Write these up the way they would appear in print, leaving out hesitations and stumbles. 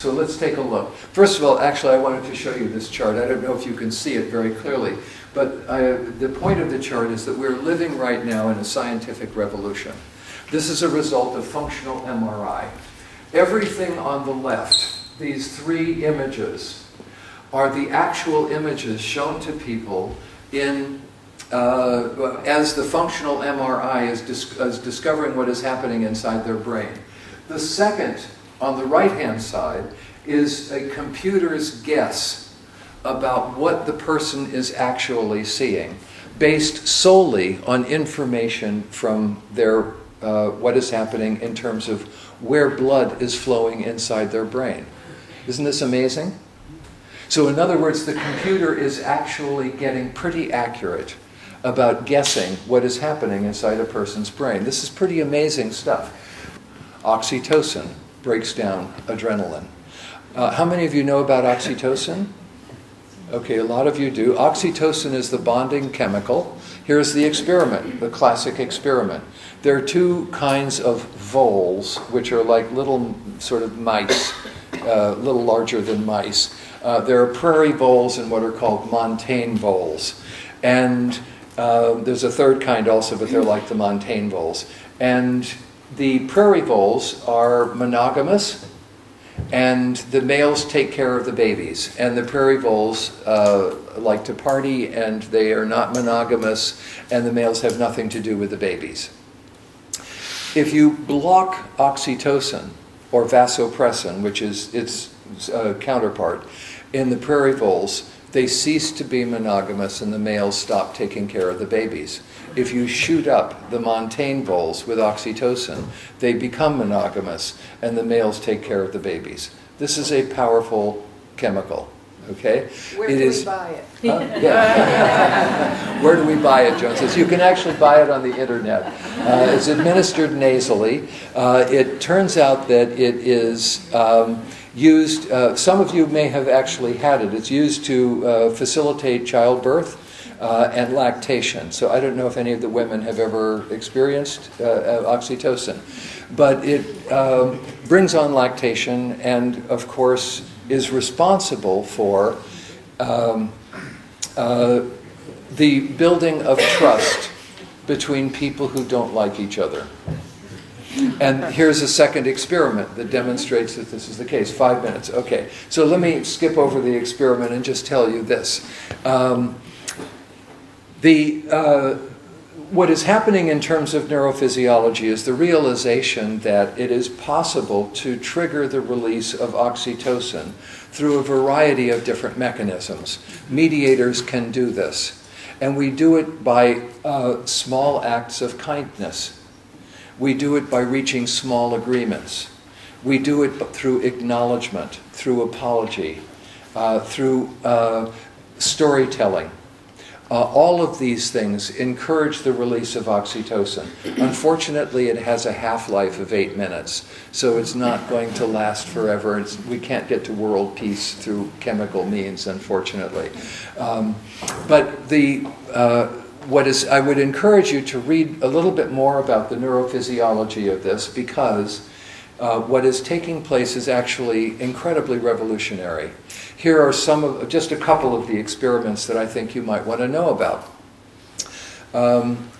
So let's take a look. First of all, actually, I wanted to show you this chart. I don't know if you can see it very clearly, but the point of the chart is that we're living right now in a scientific revolution. This is a result of functional MRI. Everything on the left, these three images, are the actual images shown to people in as the functional MRI is discovering what is happening inside their brain. The second, on the right-hand side, is a computer's guess about what the person is actually seeing, based solely on information from their what is happening in terms of where blood is flowing inside their brain. Isn't this amazing? So in other words, the computer is actually getting pretty accurate about guessing what is happening inside a person's brain. This is pretty amazing stuff. Oxytocin breaks down adrenaline. How many of you know about oxytocin? Okay, a lot of you do. Oxytocin is the bonding chemical. Here's the experiment, the classic experiment. There are two kinds of voles, which are like little sort of mice, a little larger than mice. There are prairie voles and what are called montane voles. And there's a third kind also, but they're like the montane voles. And the prairie voles are monogamous, and the males take care of the babies. And the prairie voles like to party, and they are not monogamous, and the males have nothing to do with the babies. If you block oxytocin, or vasopressin, which is its counterpart, in the prairie voles, they cease to be monogamous and the males stop taking care of the babies. If you shoot up the montane voles with oxytocin, they become monogamous and the males take care of the babies. This is a powerful chemical. Okay? Where do we buy it? Huh? Yeah. Where do we buy it, Joan says? You can actually buy it on the internet. It's administered nasally. It turns out that it is used, some of you may have actually had it. It's used to facilitate childbirth and lactation. So I don't know if any of the women have ever experienced oxytocin. But it brings on lactation and, of course, is responsible for the building of trust between people who don't like each other. And here's a second experiment that demonstrates that this is the case. 5 minutes. Okay, so let me skip over the experiment and just tell you this. What is happening in terms of neurophysiology is the realization that it is possible to trigger the release of oxytocin through a variety of different mechanisms. Mediators can do this. And we do it by small acts of kindness. We do it by reaching small agreements. We do it through acknowledgement, through apology, through storytelling. All of these things encourage the release of oxytocin. Unfortunately, it has a half-life of 8 minutes, so it's not going to last forever. We can't get to world peace through chemical means, unfortunately. But I would encourage you to read a little bit more about the neurophysiology of this, because what is taking place is actually incredibly revolutionary. Here are just a couple of the experiments that I think you might want to know about.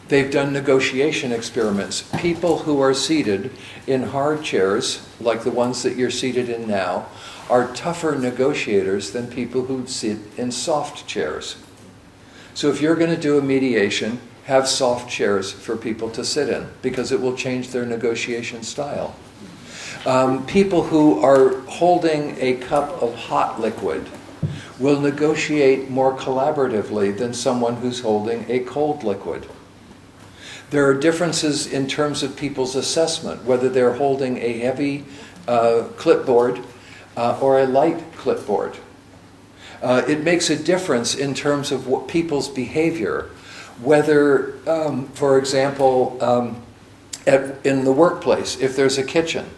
They've done negotiation experiments. People who are seated in hard chairs, like the ones that you're seated in now, are tougher negotiators than people who sit in soft chairs. So if you're going to do a mediation, have soft chairs for people to sit in, because it will change their negotiation style. People who are holding a cup of hot liquid will negotiate more collaboratively than someone who's holding a cold liquid. There are differences in terms of people's assessment, whether they're holding a heavy clipboard or a light clipboard. It makes a difference in terms of what people's behavior, whether, for example, in the workplace, if there's a kitchen,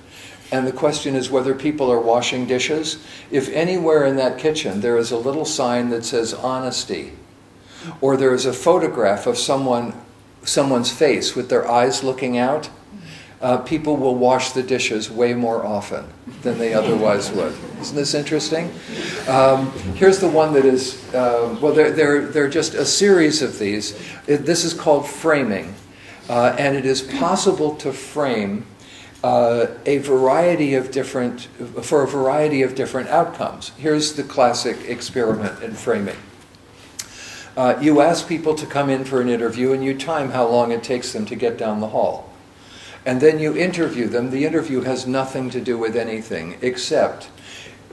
and the question is whether people are washing dishes. If anywhere in that kitchen there is a little sign that says honesty, or there is a photograph of someone's face with their eyes looking out, people will wash the dishes way more often than they otherwise would. Isn't this interesting? Here's the one that is, well, they're just a series of these. This is called framing, and it is possible to frame for a variety of different outcomes. Here's the classic experiment in framing. You ask people to come in for an interview, and you time how long it takes them to get down the hall. And then you interview them. The interview has nothing to do with anything, except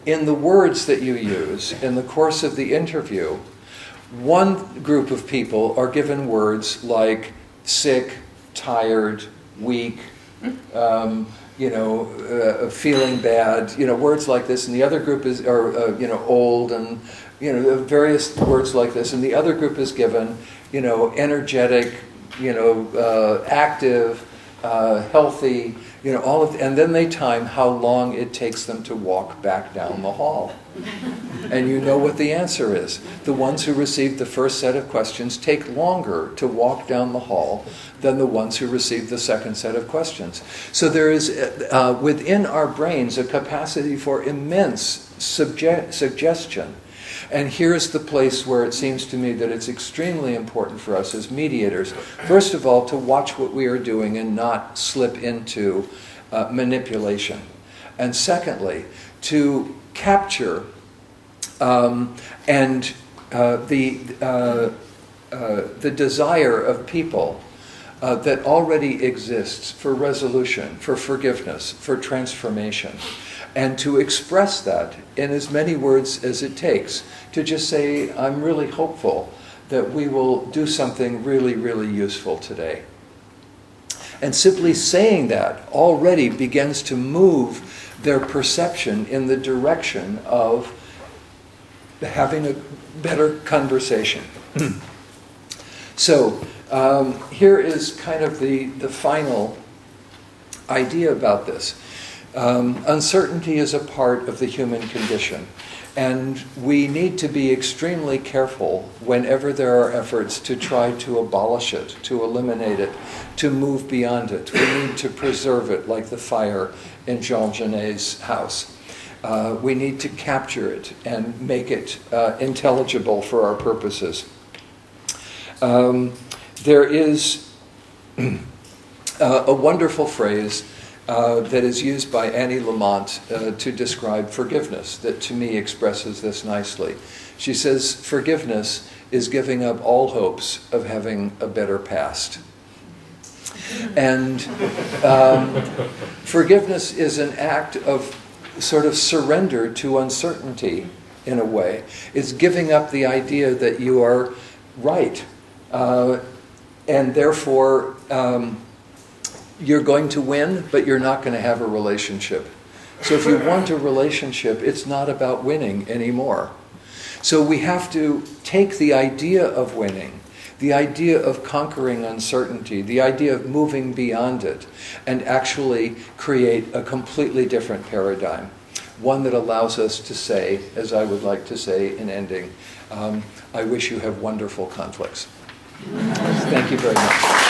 in the words that you use in the course of the interview, one group of people are given words like sick, tired, weak, feeling bad, words like this, and the other group is, old, and various words like this, and the other group is given, energetic, active, healthy, and then they time how long it takes them to walk back down the hall. And you know what the answer is. The ones who received the first set of questions take longer to walk down the hall than the ones who received the second set of questions. So there is, within our brains, a capacity for immense suggestion. And here's the place where it seems to me that it's extremely important for us as mediators, first of all, to watch what we are doing and not slip into manipulation. And secondly, to capture the desire of people that already exists for resolution, for forgiveness, for transformation, and to express that in as many words as it takes, to just say, I'm really hopeful that we will do something really, really useful today. And simply saying that already begins to move their perception in the direction of having a better conversation. So here is kind of the final idea about this. Uncertainty is a part of the human condition, and we need to be extremely careful whenever there are efforts to try to abolish it, to eliminate it, to move beyond it. We need to preserve it like the fire in Jean Genet's house. We need to capture it and make it intelligible for our purposes. There is a wonderful phrase that is used by Annie Lamont to describe forgiveness that to me expresses this nicely. She says, forgiveness is giving up all hopes of having a better past. And forgiveness is an act of sort of surrender to uncertainty in a way. It's giving up the idea that you are right, and therefore you're going to win, but you're not going to have a relationship. So if you want a relationship, it's not about winning anymore. So we have to take the idea of winning, the idea of conquering uncertainty, the idea of moving beyond it, and actually create a completely different paradigm. One that allows us to say, as I would like to say in ending, I wish you have wonderful conflicts. Thank you very much.